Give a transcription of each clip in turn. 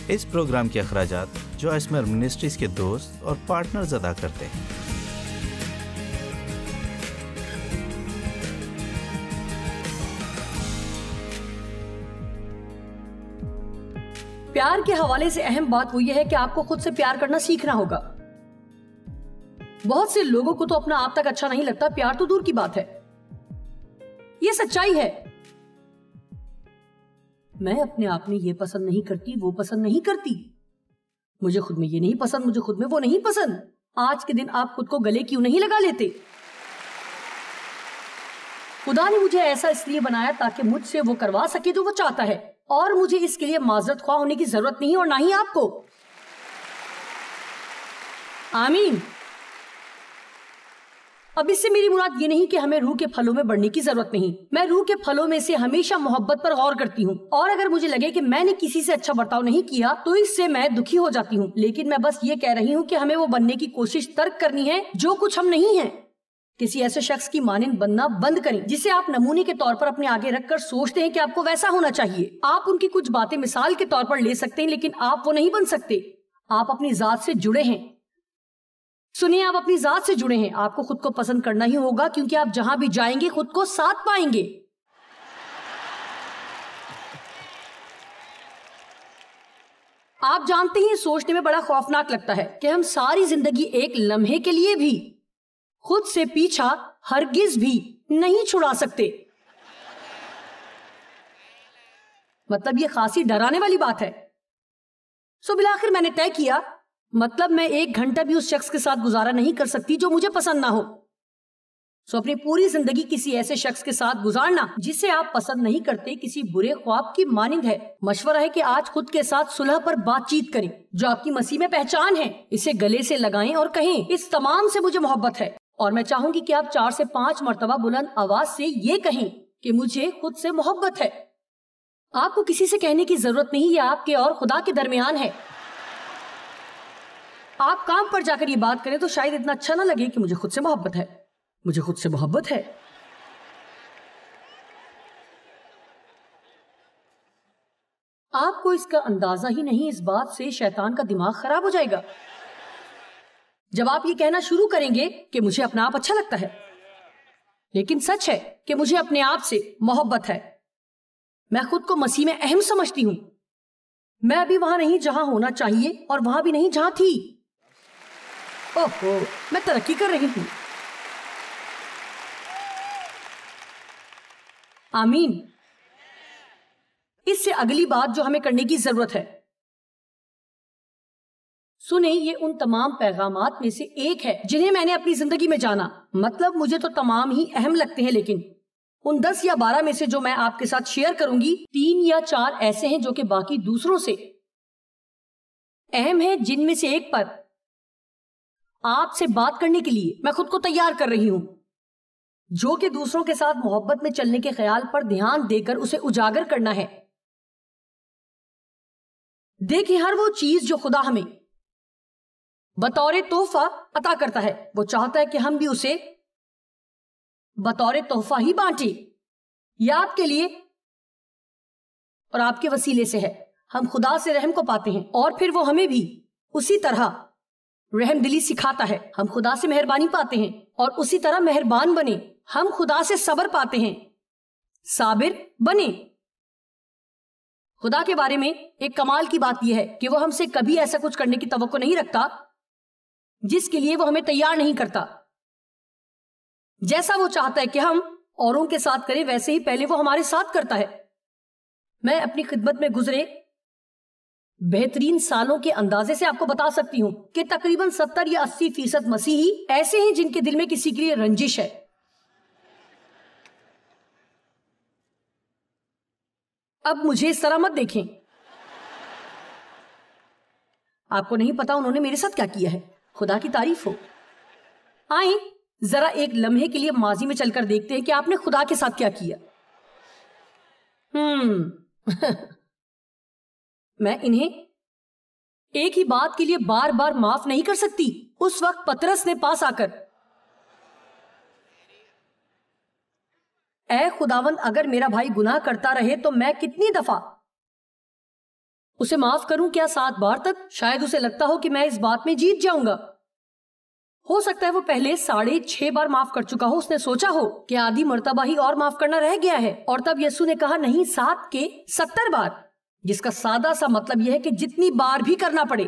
اس programme کے اخراجات جو اسمر منسٹریز کے دوست اور پارٹنرز ادا کرتے ہیں۔ پیار کے حوالے سے اہم بات وہ یہ ہے کہ آپ کو خود سے پیار کرنا سیکھنا ہوگا۔ بہت سے لوگوں کو تو اپنا آپ تک اچھا نہیں لگتا، پیار تو دور کی بات ہے۔ یہ سچائی ہے۔ میں اپنے آپ میں یہ پسند نہیں کرتی، وہ پسند نہیں کرتی، مجھے خود میں یہ نہیں پسند، مجھے خود میں وہ نہیں پسند۔ آج کے دن آپ خود کو گلے کیوں نہیں لگا لیتے؟ خدا نے مجھے ایسا اس لیے بنایا تاکہ مجھ سے وہ کروا سکے جو وہ چاہتا ہے، اور مجھے اس کے لیے معذرت خواہ ہونے کی ضرورت نہیں اور نہ ہی آپ کو۔ آمین۔ اب اس سے میری مراد یہ نہیں کہ ہمیں روح کے پھلوں میں بڑھنے کی ضرورت نہیں۔ میں روح کے پھلوں میں سے ہمیشہ محبت پر غور کرتی ہوں، اور اگر مجھے لگے کہ میں نے کسی سے اچھا برتاؤ نہیں کیا تو اس سے میں دکھی ہو جاتی ہوں، لیکن میں بس یہ کہہ رہی ہوں کہ ہمیں وہ بننے کی کوشش ترک کرنی ہے جو کچھ ہم نہیں ہیں۔ کسی ایسے شخص کی مانند بننا بند کریں جسے آپ نمونے کے طور پر اپنے آگے رکھ کر سوچتے ہیں کہ آپ کو ویسا ہونا چاہیے۔ آپ ان کی کچھ باتیں مثال کے طور پر لے سکتے ہیں، لیکن آپ وہ نہیں بن سکتے۔ آپ اپنی ذات سے جڑے ہیں۔ سنیں، آپ اپنی ذات سے جڑے ہیں۔ آپ کو خود کو پسند کرنا ہی ہوگا، کیونکہ آپ جہاں بھی جائیں گے خود کو ساتھ پائیں گے۔ آپ جانتے ہیں سوچنے میں بڑا خوفناک لگتا ہے کہ ہم ساری زندگی ایک لمحے کے لیے بھی خود سے پیچھا ہرگز بھی نہیں چھڑا سکتے۔ مطلب یہ خاصی ڈرانے والی بات ہے۔ سو بالآخر میں نے طے کیا، مطلب میں 1 گھنٹہ بھی اس شخص کے ساتھ گزارا نہیں کر سکتی جو مجھے پسند نہ ہو۔ سو اپنی پوری زندگی کسی ایسے شخص کے ساتھ گزارنا جسے آپ پسند نہیں کرتے کسی برے خواب کی مانند ہے۔ مشورہ ہے کہ آج خود کے ساتھ صلح پر بات چیت کریں جو آپ کی مسیح میں پہچان ہے، اسے گلے سے لگائیں اور کہیں اس تمام سے مجھے محبت ہے، اور میں چاہوں گی کہ آپ 4 سے 5 مرتبہ بلند آواز سے یہ کہیں کہ مجھے خود سے محبت ہے۔ آپ کو کسی سے کہنے کی ضرورت نہیں، یہ آپ کے اور خدا کے درمیان ہے۔ آپ کام پر جا کر یہ بات کریں تو شاید اتنا اچھا نہ لگے کہ مجھے خود سے محبت ہے، مجھے خود سے محبت ہے۔ آپ کو اس کا اندازہ ہی نہیں، اس بات سے شیطان کا دماغ خراب ہو جائے گا جب آپ یہ کہنا شروع کریں گے کہ مجھے اپنا آپ اچھا لگتا ہے، لیکن سچ ہے کہ مجھے اپنے آپ سے محبت ہے۔ میں خود کو مسیح میں اہم سمجھتی ہوں۔ میں ابھی وہاں نہیں جہاں ہونا چاہیے، اور وہاں بھی نہیں جہاں تھی۔ اوہو، میں ترقی کر رہی ہوں۔ آمین۔ اس سے اگلی بات جو ہمیں کرنے کی ضرورت ہے، سنیں، یہ ان تمام پیغامات میں سے ایک ہے جنہیں میں نے اپنی زندگی میں جانا۔ مطلب مجھے تو تمام ہی اہم لگتے ہیں، لیکن ان 10 یا 12 میں سے جو میں آپ کے ساتھ شیئر کروں گی، 3 یا 4 ایسے ہیں جو کہ باقی دوسروں سے اہم ہیں، جن میں سے ایک پر آپ سے بات کرنے کے لیے میں خود کو تیار کر رہی ہوں، جو کہ دوسروں کے ساتھ محبت میں چلنے کے خیال پر دھیان دے کر اسے اجاگر کرنا ہے۔ دیکھیں، ہر وہ چیز جو خدا ہمیں بطور تحفہ عطا کرتا ہے، وہ چاہتا ہے کہ ہم بھی اسے بطور تحفہ ہی بانٹیں۔ یہ آپ کے لیے اور آپ کے وسیلے سے ہے۔ ہم خدا سے رحم کو پاتے ہیں، اور پھر وہ ہمیں بھی اسی طرح رحم دلی سکھاتا ہے۔ ہم خدا سے مہربانی پاتے ہیں اور اسی طرح مہربان بنیں۔ ہم خدا سے صبر پاتے ہیں، صابر بنیں۔ خدا کے بارے میں ایک کمال کی بات یہ ہے کہ وہ ہم سے کبھی ایسا کچھ کرنے کی توقع نہیں رکھتا جس کے لیے وہ ہمیں تیار نہیں کرتا۔ جیسا وہ چاہتا ہے کہ ہم اوروں کے ساتھ کریں، ویسے ہی پہلے وہ ہمارے ساتھ کرتا ہے۔ میں اپنی خدمت میں گزرے بہترین سالوں کے اندازے سے آپ کو بتا سکتی ہوں کہ تقریباً 70 یا 80% مسیحی ایسے ہیں جن کے دل میں کسی کے لیے رنجش ہے۔ اب مجھے اس طرح مت دیکھیں، آپ کو نہیں پتا انہوں نے میرے ساتھ کیا کیا ہے۔ خدا کی تعریف ہو۔ آئیں ذرا ایک لمحے کے لیے ماضی میں چل کر دیکھتے ہیں کہ آپ نے خدا کے ساتھ کیا کیا۔ میں انہیں ایک ہی بات کے لیے بار بار معاف نہیں کر سکتی۔ اس وقت پترس نے پاس آ کر، اے خداوند، اگر میرا بھائی گناہ کرتا رہے تو میں کتنی دفعہ اسے معاف کروں کیا 7 بار تک؟ شاید اسے لگتا ہو کہ میں اس بات میں جیت جاؤں گا. ہو سکتا ہے وہ پہلے 6.5 بار معاف کر چکا ہو. اس نے سوچا ہو کہ آدھی مرتبہ ہی اور معاف کرنا رہ گیا ہے. اور تب یسوع نے کہا نہیں 7 کے 70 بار، جس کا سادہ سا مطلب یہ ہے کہ جتنی بار بھی کرنا پڑے.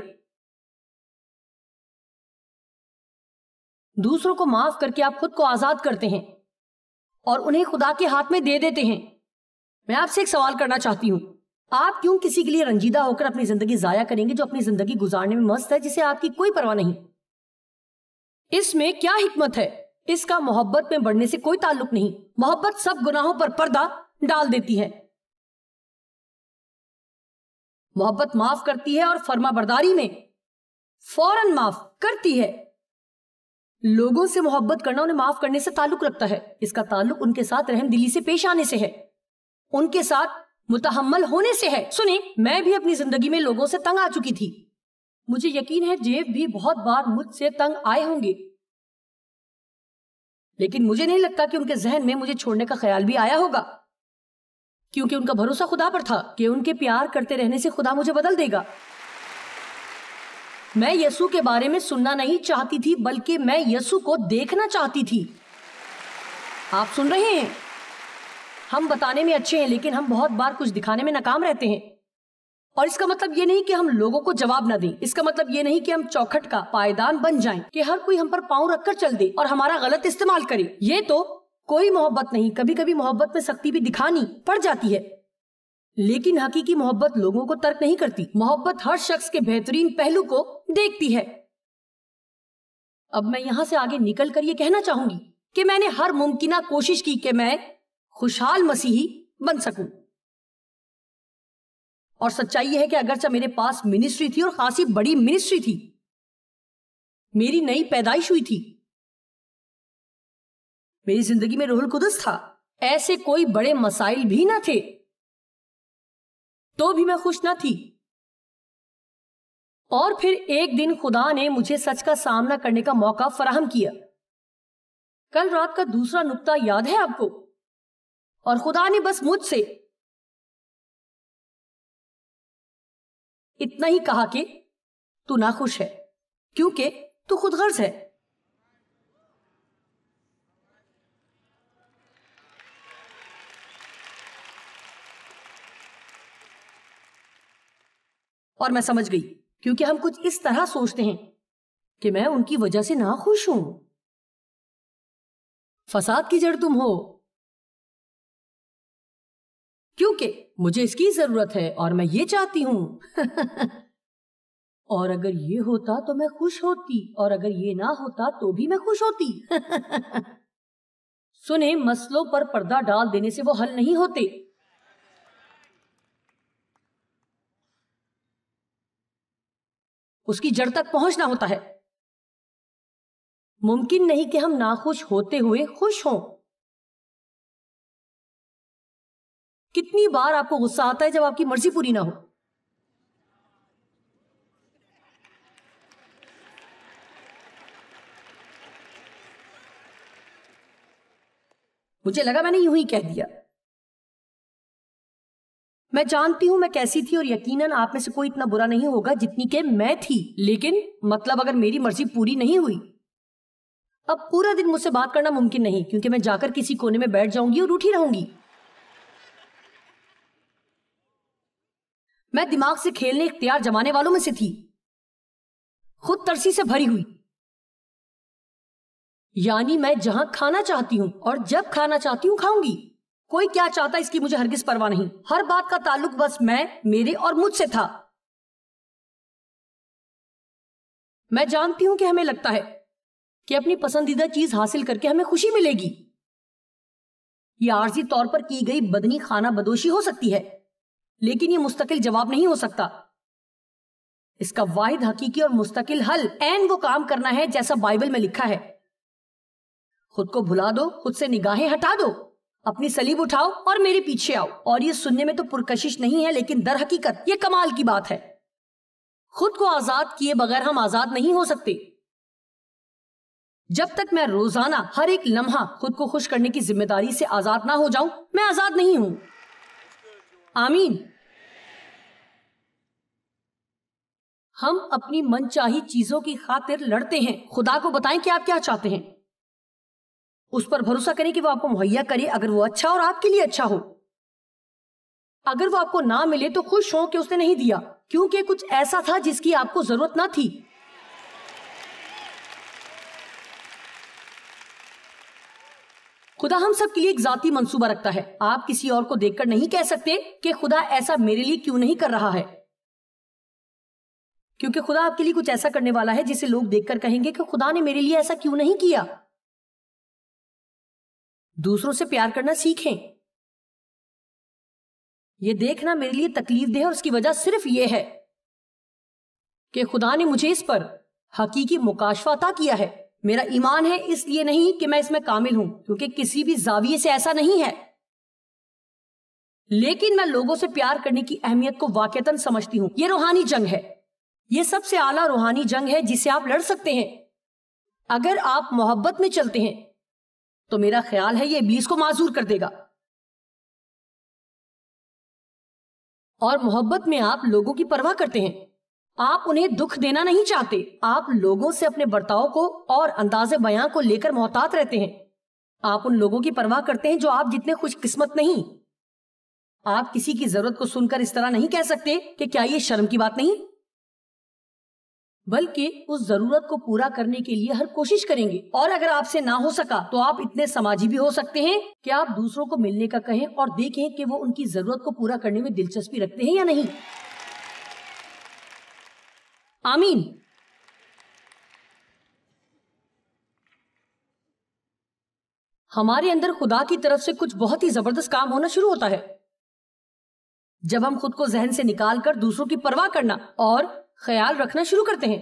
دوسروں کو معاف کر کے آپ خود کو آزاد کرتے ہیں اور انہیں خدا کے ہاتھ میں دے دیتے ہیں. میں آپ سے ایک سوال کرنا چاہتی ہوں، آپ کیوں کسی کے لیے رنجیدہ ہو کر اپنی زندگی ضائع کریں گے جو اپنی زندگی گزارنے میں مست ہے، جسے آپ کی کوئی پرواہ نہیں؟ اس میں کیا حکمت ہے؟ اس کا محبت میں بڑھنے سے کوئی تعلق نہیں. محبت سب گناہوں پر پردہ ڈال دیتی ہے. محبت معاف کرتی ہے اور فرما برداری میں فوراً معاف کرتی ہے. لوگوں سے محبت کرنا انہیں معاف کرنے سے تعلق رکھتا ہے. اس کا تعلق ان کے ساتھ رحم دلی سے پیش آنے سے ہے، ان کے ساتھ متحمل ہونے سے ہے. سنیں، میں بھی اپنی زندگی میں لوگوں سے تنگ آ چکی تھی. مجھے یقین ہے جیب بھی بہت بار مجھ سے تنگ آئے ہوں گے، لیکن مجھے نہیں لگتا کہ ان کے ذہن میں مجھے چھوڑنے کا خیال بھی آیا ہوگا، کیونکہ ان کا بھروسہ خدا پر تھا کہ ان کے پیار کرتے رہنے سے خدا مجھے بدل دے گا. میں یسوع کے بارے میں سننا نہیں چاہتی تھی، بلکہ میں یسوع کو دیکھنا چاہتی تھی. آپ سن رہے ہیں؟ ہم بتانے میں اچھے ہیں، لیکن ہم بہت بار کچھ دکھانے میں ناکام رہتے ہیں. اور اس کا مطلب یہ نہیں کہ ہم لوگوں کو جواب نہ دیں. اس کا مطلب یہ نہیں کہ ہم چوکھٹ کا پائیدان بن جائیں کہ ہر کوئی ہم پر پاؤں رکھ کر چل دے اور ہمارا غلط استعمال کرے. یہ تو کوئی محبت نہیں. کبھی کبھی محبت میں سختی بھی دکھانی پڑ جاتی ہے، لیکن حقیقی محبت لوگوں کو ترک نہیں کرتی. محبت ہر شخص کے بہترین پہلو کو دیکھتی ہے. اب میں یہاں سے آگے نکل کر یہ کہنا چاہوں گی کہ میں نے ہر ممکنہ کوشش کی کہ میں خوشحال مسیحی بن سکوں. اور سچائی یہ ہے کہ اگرچہ میرے پاس منسٹری تھی اور خاصی بڑی منسٹری تھی، میری نئی پیدائش ہوئی تھی، میری زندگی میں روح القدس تھا، ایسے کوئی بڑے مسائل بھی نہ تھے، تو بھی میں خوش نہ تھی. اور پھر ایک دن خدا نے مجھے سچ کا سامنا کرنے کا موقع فراہم کیا. کل رات کا دوسرا نقطہ یاد ہے آپ کو؟ اور خدا نے بس مجھ سے اتنا ہی کہا کہ تو ناخوش ہے کیونکہ تو خود غرض ہے. اور میں سمجھ گئی، کیونکہ ہم کچھ اس طرح سوچتے ہیں کہ میں ان کی وجہ سے ناخوش ہوں. فساد کی جڑ تم ہو، کیونکہ مجھے اس کی ضرورت ہے اور میں یہ چاہتی ہوں. اور اگر یہ ہوتا تو میں خوش ہوتی، اور اگر یہ نہ ہوتا تو بھی میں خوش ہوتی. سنیں، مسئلوں پر پردہ ڈال دینے سے وہ حل نہیں ہوتے. اس کی جڑ تک پہنچنا ہوتا ہے. ممکن نہیں کہ ہم ناخوش ہوتے ہوئے خوش ہوں. کتنی بار آپ کو غصہ آتا ہے جب آپ کی مرضی پوری نہ ہو؟ مجھے لگا میں نے یوں ہی کہہ دیا. میں جانتی ہوں میں کیسی تھی، اور یقیناً آپ میں سے کوئی اتنا برا نہیں ہوگا جتنی کہ میں تھی. لیکن مطلب اگر میری مرضی پوری نہیں ہوئی، اب پورا دن مجھ سے بات کرنا ممکن نہیں، کیونکہ میں جا کر کسی کونے میں بیٹھ جاؤں گی اور اٹھی رہوں گی. میں دماغ سے کھیلنے اختیار جمانے والوں میں سے تھی، خود ترسی سے بھری ہوئی. یعنی میں جہاں کھانا چاہتی ہوں اور جب کھانا چاہتی ہوں کھاؤں گی. کوئی کیا چاہتا اس کی مجھے ہرگز پرواہ نہیں. ہر بات کا تعلق بس میں، میرے اور مجھ سے تھا. میں جانتی ہوں کہ ہمیں لگتا ہے کہ اپنی پسندیدہ چیز حاصل کر کے ہمیں خوشی ملے گی. یہ عارضی طور پر کی گئی بدنی خانہ بدوشی ہو سکتی ہے، لیکن یہ مستقل جواب نہیں ہو سکتا. اس کا واحد حقیقی اور مستقل حل عین وہ کام کرنا ہے جیسا بائبل میں لکھا ہے. خود کو بھلا دو، خود سے نگاہیں ہٹا دو، اپنی صلیب اٹھاؤ اور میرے پیچھے آؤ. اور یہ سننے میں تو پرکشش نہیں ہے، لیکن در حقیقت یہ کمال کی بات ہے. خود کو آزاد کیے بغیر ہم آزاد نہیں ہو سکتے. جب تک میں روزانہ ہر ایک لمحہ خود کو خوش کرنے کی ذمہ داری سے آزاد نہ ہو جاؤں، میں آزاد نہیں ہوں. آمین. ہم اپنی من چاہی چیزوں کی خاطر لڑتے ہیں. خدا کو بتائیں کہ آپ کیا چاہتے ہیں, اس پر بھروسہ کریں کہ وہ آپ کو مہیا کرے اگر وہ اچھا اور آپ کے لیے اچھا ہو. اگر وہ آپ کو نہ ملے تو خوش ہوں کہ اس نے نہیں دیا, کیونکہ کچھ ایسا تھا جس کی آپ کو ضرورت نہ تھی. خدا ہم سب کے لیے ایک ذاتی منصوبہ رکھتا ہے. آپ کسی اور کو دیکھ کر نہیں کہہ سکتے کہ خدا ایسا میرے لیے کیوں نہیں کر رہا ہے, کیونکہ خدا آپ کے لیے کچھ ایسا کرنے والا ہے جسے لوگ دیکھ کر کہیں گے کہ خدا نے میرے لیے ایسا کیوں نہیں کیا. دوسروں سے پیار کرنا سیکھیں. یہ دیکھنا میرے لیے تکلیف دہ ہے اور اس کی وجہ صرف یہ ہے کہ خدا نے مجھے اس پر حقیقی مکاشفہ عطا کیا ہے. میرا ایمان ہے اس لیے نہیں کہ میں اس میں کامل ہوں, کیونکہ کسی بھی زاویے سے ایسا نہیں ہے, لیکن میں لوگوں سے پیار کرنے کی اہمیت کو واقعتاً سمجھتی ہوں. یہ روحانی جنگ ہے. یہ سب سے اعلیٰ روحانی جنگ ہے جسے آپ لڑ سکتے ہیں. اگر آپ محبت میں چلتے ہیں تو میرا خیال ہے یہ ابلیس کو معذور کر دے گا. اور محبت میں آپ لوگوں کی پرواہ کرتے ہیں. آپ انہیں دکھ دینا نہیں چاہتے. آپ لوگوں سے اپنے برتاؤ کو اور انداز بیاں کو لے کر محتاط رہتے ہیں. آپ ان لوگوں کی پرواہ کرتے ہیں جو آپ جتنے خوش قسمت نہیں. آپ کسی کی ضرورت کو سن کر اس طرح نہیں کہہ سکتے کہ کیا یہ شرم کی بات نہیں, بلکہ اس ضرورت کو پورا کرنے کے لیے ہر کوشش کریں گے. اور اگر آپ سے نہ ہو سکا تو آپ اتنے سماجی بھی ہو سکتے ہیں کہ آپ دوسروں کو ملنے کا کہیں اور دیکھیں کہ وہ ان کی ضرورت کو پورا کرنے میں دلچسپی رکھتے ہیں یا نہیں. آمین. ہمارے اندر خدا کی طرف سے کچھ بہت ہی زبردست کام ہونا شروع ہوتا ہے جب ہم خود کو ذہن سے نکال کر دوسروں کی پرواہ کرنا اور خیال رکھنا شروع کرتے ہیں.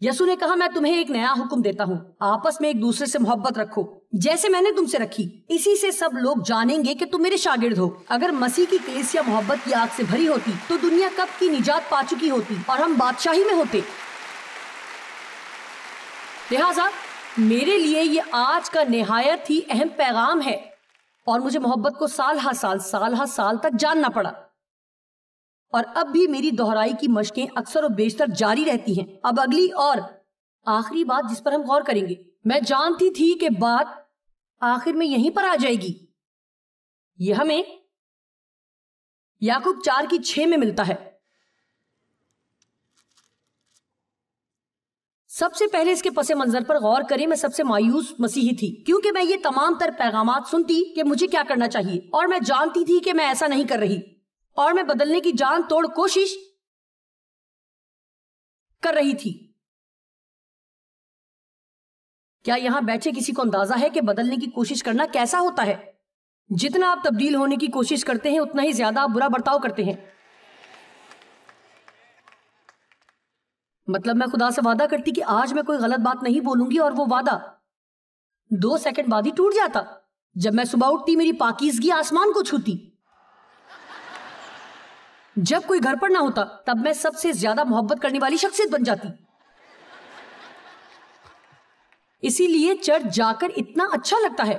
یسوع نے کہا, میں تمہیں ایک نیا حکم دیتا ہوں, آپس میں ایک دوسرے سے محبت رکھو جیسے میں نے تم سے رکھی. اسی سے سب لوگ جانیں گے کہ تم میرے شاگرد ہو. اگر مسیح کی کلیسیا محبت کی آگ سے بھری ہوتی تو دنیا کب کی نجات پا چکی ہوتی اور ہم بادشاہی میں ہوتے. لہٰذا میرے لیے یہ آج کا نہایت ہی اہم پیغام ہے اور مجھے محبت کو سال ہر سال تک جاننا پڑا. اور اب بھی میری دہرائی کی مشقیں اکثر و بیشتر جاری رہتی ہیں. اب اگلی اور آخری بات جس پر ہم غور کریں گے, میں جانتی تھی کہ بات آخر میں یہیں پر آ جائے گی. یہ ہمیں یعقوب 4:6 میں ملتا ہے. سب سے پہلے اس کے پس منظر پر غور کریں. میں سب سے مایوس مسیحی تھی کیونکہ میں یہ تمام تر پیغامات سنتی کہ مجھے کیا کرنا چاہیے, اور میں جانتی تھی کہ میں ایسا نہیں کر رہی, اور میں بدلنے کی جان توڑ کوشش کر رہی تھی. کیا یہاں بیٹھے کسی کو اندازہ ہے کہ بدلنے کی کوشش کرنا کیسا ہوتا ہے؟ جتنا آپ تبدیل ہونے کی کوشش کرتے ہیں اتنا ہی زیادہ آپ برا برتاؤ کرتے ہیں. مطلب میں خدا سے وعدہ کرتی کہ آج میں کوئی غلط بات نہیں بولوں گی, اور وہ وعدہ 2 سیکنڈ بعد ہی ٹوٹ جاتا. جب میں صبح اٹھتی میری پاکیزگی آسمان کو چھوتی. جب کوئی گھر پر نہ ہوتا تب میں سب سے زیادہ محبت کرنے والی شخصیت بن جاتی. اسی لیے چرچ جا کر اتنا اچھا لگتا ہے.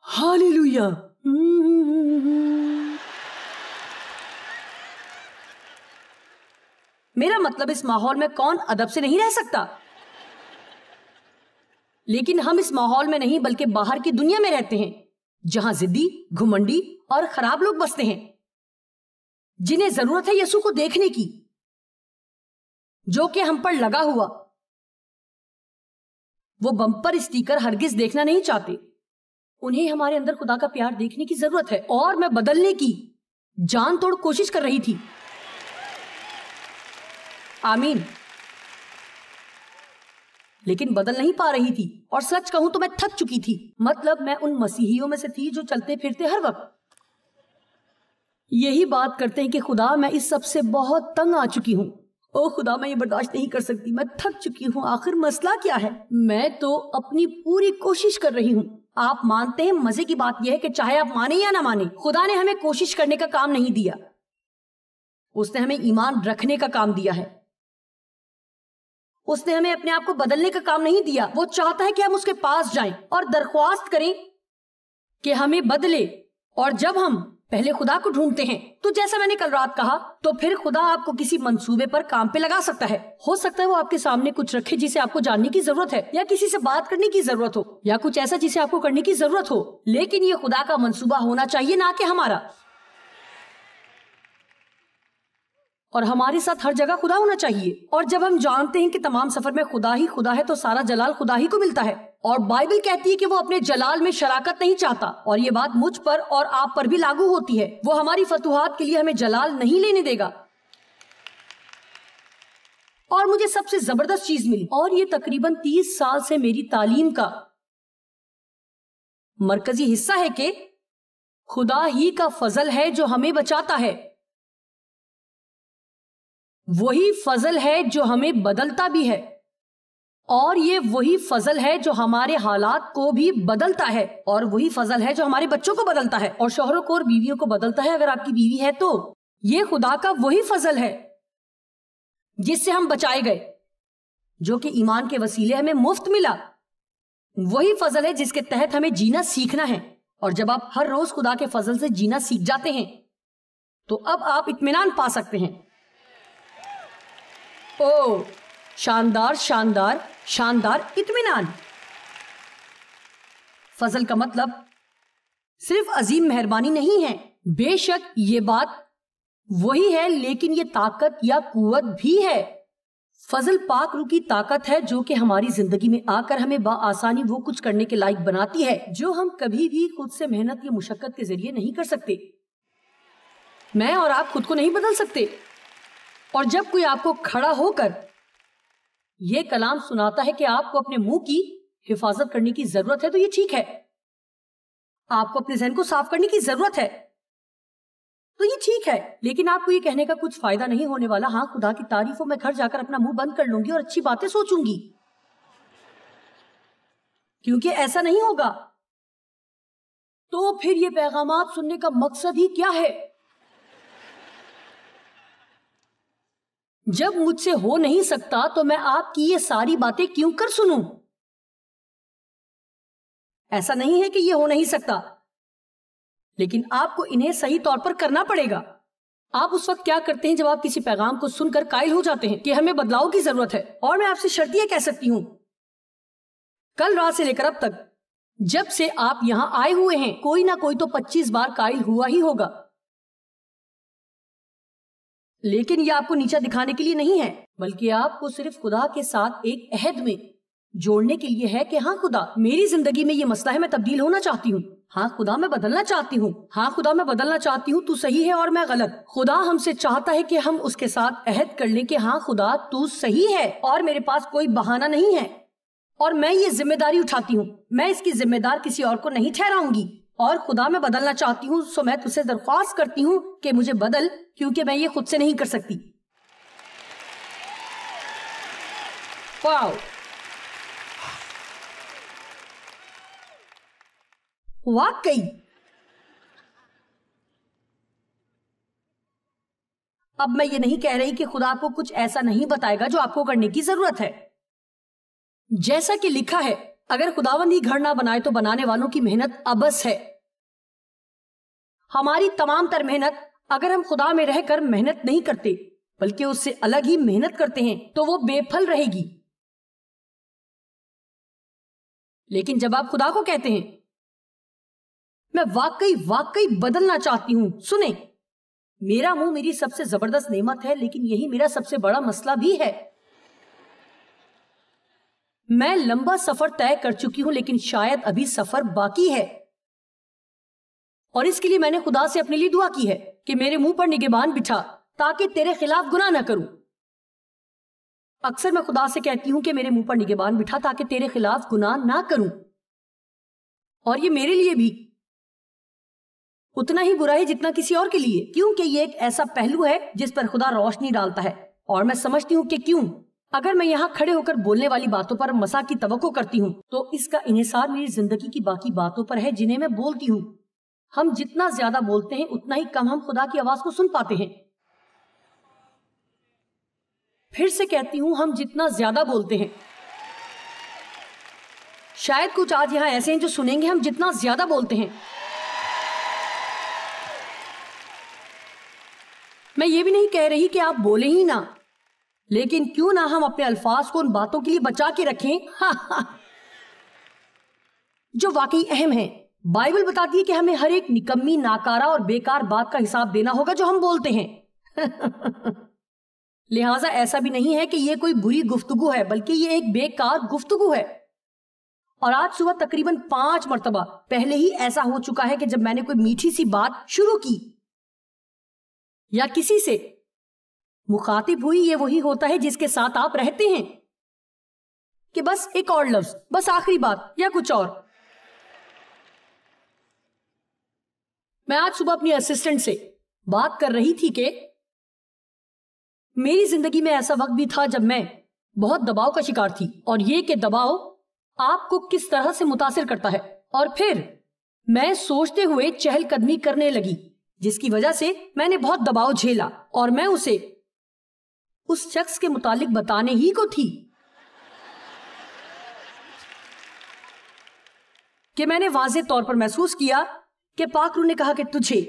ہاللیلویا. میرا مطلب اس ماحول میں کون ادب سے نہیں رہ سکتا, لیکن ہم اس ماحول میں نہیں بلکہ باہر کی دنیا میں رہتے ہیں جہاں ضدی, گھمنڈی اور خراب لوگ بستے ہیں جنہیں ضرورت ہے یسوع کو دیکھنے کی جو کہ ہم پر لگا ہوا. وہ بمپر اسٹیکر ہرگز دیکھنا نہیں چاہتے. انہیں ہمارے اندر خدا کا پیار دیکھنے کی ضرورت ہے, اور میں بدلنے کی جان توڑ کوشش کر رہی تھی. آمین. لیکن بدل نہیں پا رہی تھی, اور سچ کہوں تو میں تھک چکی تھی. مطلب میں ان مسیحیوں میں سے تھی جو چلتے پھرتے ہر وقت یہی بات کرتے ہیں کہ خدا میں اس سب سے بہت تنگ آ چکی ہوں. او خدا میں یہ برداشت نہیں کر سکتی, میں تھک چکی ہوں. آخر مسئلہ کیا ہے؟ میں تو اپنی پوری کوشش کر رہی ہوں. آپ مانتے ہیں, مزے کی بات یہ ہے کہ چاہے آپ مانیں یا نہ مانیں, خدا نے ہمیں کوشش کرنے کا کام نہیں دیا. اس نے ہمیں ایمان رکھنے کا کام دیا ہے. اس نے ہمیں اپنے آپ کو بدلنے کا کام نہیں دیا. وہ چاہتا ہے کہ ہم اس کے پاس جائیں اور درخواست کریں کہ ہمیں بدلے اور جب ہم پہلے خدا کو ڈھونڈتے ہیں تو جیسا میں نے کل رات کہا تو پھر خدا آپ کو کسی منصوبے پر کام پہ لگا سکتا ہے. ہو سکتا ہے وہ آپ کے سامنے کچھ رکھے جسے آپ کو جاننے کی ضرورت ہے, یا کسی سے بات کرنے کی ضرورت ہو, یا کچھ ایسا جسے آپ کو کرنے کی ضرورت ہو, لیکن یہ خدا کا منصوبہ ہونا چاہیے نہ کہ ہمارا. اور ہمارے ساتھ ہر جگہ خدا ہونا چاہیے. اور جب ہم جانتے ہیں کہ تمام سفر میں خدا ہی خدا ہے تو سارا جلال خدا ہی کو ملتا ہے. اور بائبل کہتی ہے کہ وہ اپنے جلال میں شراکت نہیں چاہتا, اور یہ بات مجھ پر اور آپ پر بھی لاگو ہوتی ہے. وہ ہماری فتوحات کے لیے ہمیں جلال نہیں لینے دے گا. اور مجھے سب سے زبردست چیز ملی, اور یہ تقریباً 30 سال سے میری تعلیم کا مرکزی حصہ ہے, کہ خدا ہی کا فضل ہے جو ہمیں بچاتا ہے. وہی فضل ہے جو ہمیں بدلتا بھی ہے, اور یہ وہی فضل ہے جو ہمارے حالات کو بھی بدلتا ہے, اور وہی فضل ہے جو ہمارے بچوں کو بدلتا ہے, اور شوہروں کو اور بیویوں کو بدلتا ہے اگر آپ کی بیوی ہے تو. یہ خدا کا وہی فضل ہے جس سے ہم بچائے گئے, جو کہ ایمان کے وسیلے ہمیں مفت ملا. وہی فضل ہے جس کے تحت ہمیں جینا سیکھنا ہے. اور جب آپ ہر روز خدا کے فضل سے جینا سیکھ جاتے ہیں تو اب آپ اطمینان پا سکتے ہیں. او شاندار شاندار شاندار اطمینان. فضل کا مطلب صرف عظیم مہربانی نہیں ہے. بے شک یہ بات وہی ہے, لیکن یہ طاقت یا قوت بھی ہے. فضل پاک روح کی طاقت ہے جو کہ ہماری زندگی میں آ کر ہمیں بآسانی وہ کچھ کرنے کے لائق بناتی ہے جو ہم کبھی بھی خود سے محنت یا مشقت کے ذریعے نہیں کر سکتے. میں اور آپ خود کو نہیں بدل سکتے. اور جب کوئی آپ کو کھڑا ہو کر یہ کلام سناتا ہے کہ آپ کو اپنے منہ کی حفاظت کرنے کی ضرورت ہے تو یہ ٹھیک ہے. آپ کو اپنے ذہن کو صاف کرنے کی ضرورت ہے تو یہ ٹھیک ہے, لیکن آپ کو یہ کہنے کا کچھ فائدہ نہیں ہونے والا, ہاں خدا کی تعریفوں میں گھر جا کر اپنا منہ بند کر لوں گی اور اچھی باتیں سوچوں گی, کیونکہ ایسا نہیں ہوگا. تو پھر یہ پیغامات سننے کا مقصد ہی کیا ہے؟ جب مجھ سے ہو نہیں سکتا تو میں آپ کی یہ ساری باتیں کیوں کر سنوں؟ ایسا نہیں ہے کہ یہ ہو نہیں سکتا, لیکن آپ کو انہیں صحیح طور پر کرنا پڑے گا. آپ اس وقت کیا کرتے ہیں جب آپ کسی پیغام کو سن کر قائل ہو جاتے ہیں کہ ہمیں بدلاؤ کی ضرورت ہے؟ اور میں آپ سے شرط یہ کہہ سکتی ہوں, کل رات سے لے کر اب تک جب سے آپ یہاں آئے ہوئے ہیں کوئی نہ کوئی تو 25 بار قائل ہوا ہی ہوگا. لیکن یہ آپ کو نیچا دکھانے کے لیے نہیں ہے, بلکہ آپ کو صرف خدا کے ساتھ ایک عہد میں جوڑنے کے لیے ہے کہ ہاں خدا, میری زندگی میں یہ مسئلہ ہے, میں تبدیل ہونا چاہتی ہوں. ہاں خدا میں بدلنا چاہتی ہوں. ہاں خدا میں بدلنا چاہتی ہوں, تو صحیح ہے اور میں غلط. خدا ہم سے چاہتا ہے کہ ہم اس کے ساتھ عہد کر لیں کہ ہاں خدا تو صحیح ہے اور میرے پاس کوئی بہانہ نہیں ہے, اور میں یہ ذمہ داری اٹھاتی ہوں. میں اس کی ذمہ دار کسی اور کو نہیں ٹھہراؤں گی. اور خدا میں بدلنا چاہتی ہوں, سو میں تجھ سے درخواست کرتی ہوں کہ مجھے بدل, کیونکہ میں یہ خود سے نہیں کر سکتی. واو, واقعی. اب میں یہ نہیں کہہ رہی کہ خدا آپ کو کچھ ایسا نہیں بتائے گا جو آپ کو کرنے کی ضرورت ہے. جیسا کہ لکھا ہے, اگر خداوند ہی گھر نہ بنائے تو بنانے والوں کی محنت ابس ہے. ہماری تمام تر محنت, اگر ہم خدا میں رہ کر محنت نہیں کرتے بلکہ اس سے الگ ہی محنت کرتے ہیں, تو وہ بے پھل رہے گی. لیکن جب آپ خدا کو کہتے ہیں میں واقعی بدلنا چاہتی ہوں, سنیں, میرا منہ میری سب سے زبردست نعمت ہے, لیکن یہی میرا سب سے بڑا مسئلہ بھی ہے. میں لمبا سفر طے کر چکی ہوں, لیکن شاید ابھی سفر باقی ہے, اور اس کے لیے میں نے خدا سے اپنے لیے دعا کی ہے کہ میرے منہ پر نگہبان بٹھا تاکہ تیرے خلاف گناہ نہ کروں. اکثر میں خدا سے کہتی ہوں کہ میرے منہ پر نگہبان بٹھا تاکہ تیرے خلاف گناہ نہ کروں, اور یہ میرے لیے بھی اتنا ہی برا ہے جتنا کسی اور کے لیے, کیونکہ یہ ایک ایسا پہلو ہے جس پر خدا روشنی ڈالتا ہے. اور میں سمجھتی ہوں کہ کیوں اگر میں یہاں کھڑے ہو کر بولنے والی باتوں پر مسا کی توقع کرتی ہوں تو اس کا انحصار میری زندگی کی باقی باتوں پر ہے جنہیں میں بولتی ہوں. ہم جتنا زیادہ بولتے ہیں اتنا ہی کم ہم خدا کی آواز کو سن پاتے ہیں. پھر سے کہتی ہوں, ہم جتنا زیادہ بولتے ہیں. شاید کچھ آج یہاں ایسے ہیں جو سنیں گے, ہم جتنا زیادہ بولتے ہیں میں یہ بھی نہیں کہہ رہی کہ آپ بولے ہی نہ، لیکن کیوں نہ ہم اپنے الفاظ کو ان باتوں کے لیے بچا کے رکھیں جو واقعی اہم ہیں۔ بائبل بتاتی ہے کہ ہمیں ہر ایک نکمی، ناکارہ اور بیکار بات کا حساب دینا ہوگا جو ہم بولتے ہیں لہٰذا ایسا بھی نہیں ہے کہ یہ کوئی بری گفتگو ہے، بلکہ یہ ایک بیکار گفتگو ہے۔ اور آج صبح تقریباً 5 مرتبہ پہلے ہی ایسا ہو چکا ہے کہ جب میں نے کوئی میٹھی سی بات شروع کی یا کسی سے مخاطب ہوئی، یہ وہی ہوتا ہے جس کے ساتھ آپ رہتے ہیں کہ بس ایک اور لفظ، بس آخری بات یا کچھ اور۔ میں آج صبح اپنی اسسٹنٹ سے بات کر رہی تھی کہ میری زندگی میں ایسا وقت بھی تھا جب میں بہت دباؤ کا شکار تھی، اور یہ کہ دباؤ آپ کو کس طرح سے متاثر کرتا ہے، اور پھر میں سوچتے ہوئے چہل قدمی کرنے لگی جس کی وجہ سے میں نے بہت دباؤ جھیلا، اور میں اسے اس شخص کے متعلق بتانے ہی کو تھی کہ میں نے واضح طور پر محسوس کیا کہ پاک روح نے کہا کہ تجھے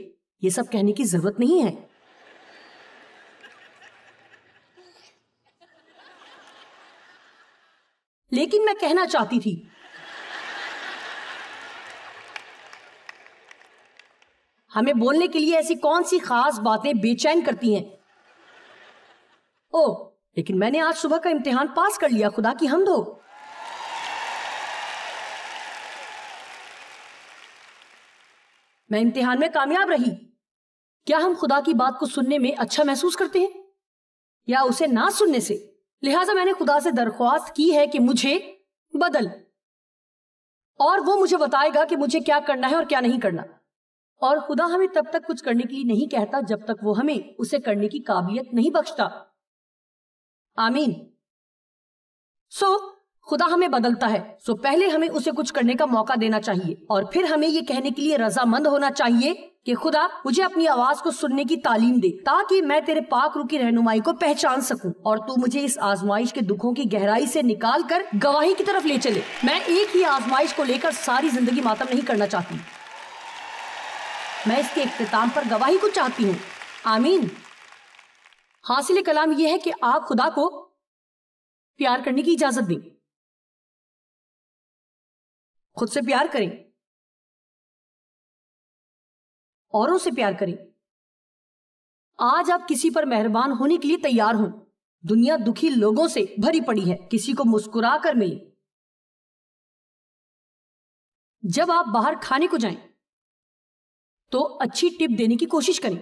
یہ سب کہنے کی ضرورت نہیں ہے۔ لیکن میں کہنا چاہتی تھی۔ ہمیں بولنے کے لیے ایسی کون سی خاص باتیں بے چین کرتی ہیں؟ لیکن میں نے آج صبح کا امتحان پاس کر لیا، خدا کی حمد ہو۔ میں امتحان میں کامیاب رہی۔ کیا ہم خدا کی بات کو سننے میں اچھا محسوس کرتے ہیں یا اسے نہ سننے سے؟ لہٰذا میں نے خدا سے درخواست کی ہے کہ مجھے بدل، اور وہ مجھے بتائے گا کہ مجھے کیا کرنا ہے اور کیا نہیں کرنا۔ اور خدا ہمیں تب تک کچھ کرنے کے لیے نہیں کہتا جب تک وہ ہمیں اسے کرنے کی قابلیت نہیں بخشتا۔ آمین۔ خدا ہمیں بدلتا ہے، پہلے ہمیں اسے کچھ کرنے کا موقع دینا چاہیے، اور پھر ہمیں یہ کہنے کے لیے رضامند ہونا چاہیے کہ خدا مجھے اپنی آواز کو سننے کی تعلیم دے تاکہ میں تیرے پاک روح کی رہنمائی کو پہچان سکوں، اور تو مجھے اس آزمائش کے دکھوں کی گہرائی سے نکال کر گواہی کی طرف لے چلے۔ میں ایک ہی آزمائش کو لے کر ساری زندگی ماتم نہیں کرنا چاہتی، میں اس کے اختتام پر گواہی کو چاہتی ہوں۔ آمین۔ حاصل کلام یہ ہے کہ آپ خدا کو پیار کرنے کی اجازت دیں، خود سے پیار کریں، اوروں سے پیار کریں۔ آج آپ کسی پر مہربان ہونے کے لیے تیار ہوں۔ دنیا دکھی لوگوں سے بھری پڑی ہے، کسی کو مسکرا کر ملیں۔ جب آپ باہر کھانے کو جائیں تو اچھی ٹپ دینے کی کوشش کریں۔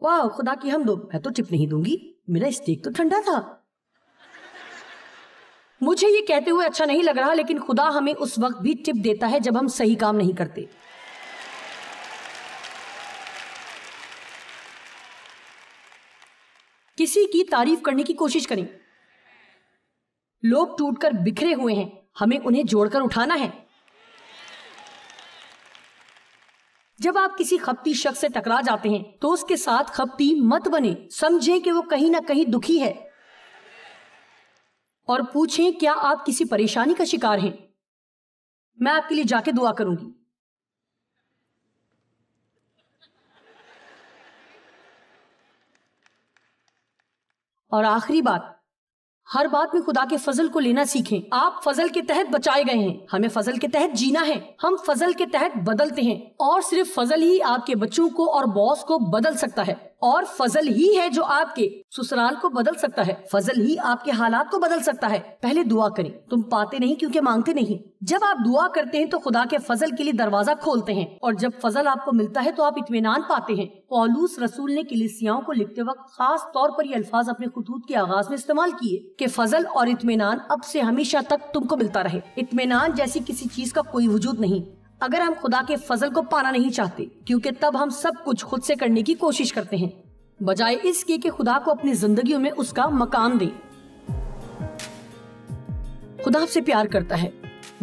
واہ، خدا کی حمد ہو، میں تو ٹپ نہیں دوں گی، میرا اسٹیک تو ٹھنڈا تھا۔ مجھے یہ کہتے ہوئے اچھا نہیں لگ رہا، لیکن خدا ہمیں اس وقت بھی ٹپ دیتا ہے جب ہم صحیح کام نہیں کرتے۔ کسی کی تعریف کرنے کی کوشش کریں۔ لوگ ٹوٹ کر بکھرے ہوئے ہیں، ہمیں انہیں جوڑ کر اٹھانا ہے۔ جب آپ کسی خپتی شخص سے ٹکرا جاتے ہیں تو اس کے ساتھ خپتی مت بنے، سمجھیں کہ وہ کہیں نہ کہیں دکھی ہے، اور پوچھیں کیا آپ کسی پریشانی کا شکار ہیں؟ میں آپ کے لیے جا کے دعا کروں گی۔ اور آخری بات، ہر بات میں خدا کے فضل کو لینا سیکھیں۔ آپ فضل کے تحت بچائے گئے ہیں، ہمیں فضل کے تحت جینا ہے۔ ہم فضل کے تحت بدلتے ہیں، اور صرف فضل ہی آپ کے بچوں کو اور باس کو بدل سکتا ہے، اور فضل ہی ہے جو آپ کے سسرال کو بدل سکتا ہے، فضل ہی آپ کے حالات کو بدل سکتا ہے۔ پہلے دعا کریں، تم پاتے نہیں کیونکہ مانگتے نہیں۔ جب آپ دعا کرتے ہیں تو خدا کے فضل کے لیے دروازہ کھولتے ہیں، اور جب فضل آپ کو ملتا ہے تو آپ اطمینان پاتے ہیں۔ پولوس رسول نے کلیسیاؤں کو لکھتے وقت خاص طور پر یہ الفاظ اپنے خطوط کے آغاز میں استعمال کیے کہ فضل اور اطمینان اب سے ہمیشہ تک تم کو ملتا رہے۔ اطمینان جیسی کسی چیز کا کوئی وجود نہیں اگر ہم خدا کے فضل کو پانا نہیں چاہتے، کیونکہ تب ہم سب کچھ خود سے کرنے کی کوشش کرتے ہیں بجائے اس کے کہ خدا کو اپنی زندگیوں میں اس کا مقام دیں۔ خدا آپ سے پیار کرتا ہے۔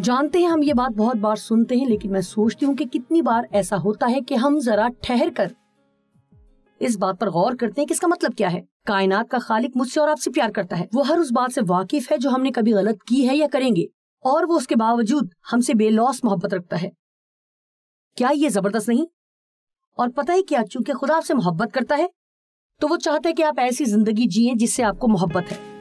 جانتے ہیں ہم یہ بات بہت بار سنتے ہیں، لیکن میں سوچتی ہوں کہ کتنی بار ایسا ہوتا ہے کہ ہم ذرا ٹھہر کر اس بات پر غور کرتے ہیں کہ اس کا مطلب کیا ہے۔ کائنات کا خالق مجھ سے اور آپ سے پیار کرتا ہے. وہ ہر اس بات سے واقف ہے جو ہم نے کبھی غلط کی ہے یا کریں گے, اور وہ اس کے باوجود ہم سے بے لوث محبت رکھتا ہے. کیا یہ زبردست نہیں؟ اور پتہ ہے کیا, چونکہ خدا آپ سے محبت کرتا ہے تو وہ چاہتا ہے کہ آپ ایسی زندگی جئیں جس سے آپ کو محبت ہے.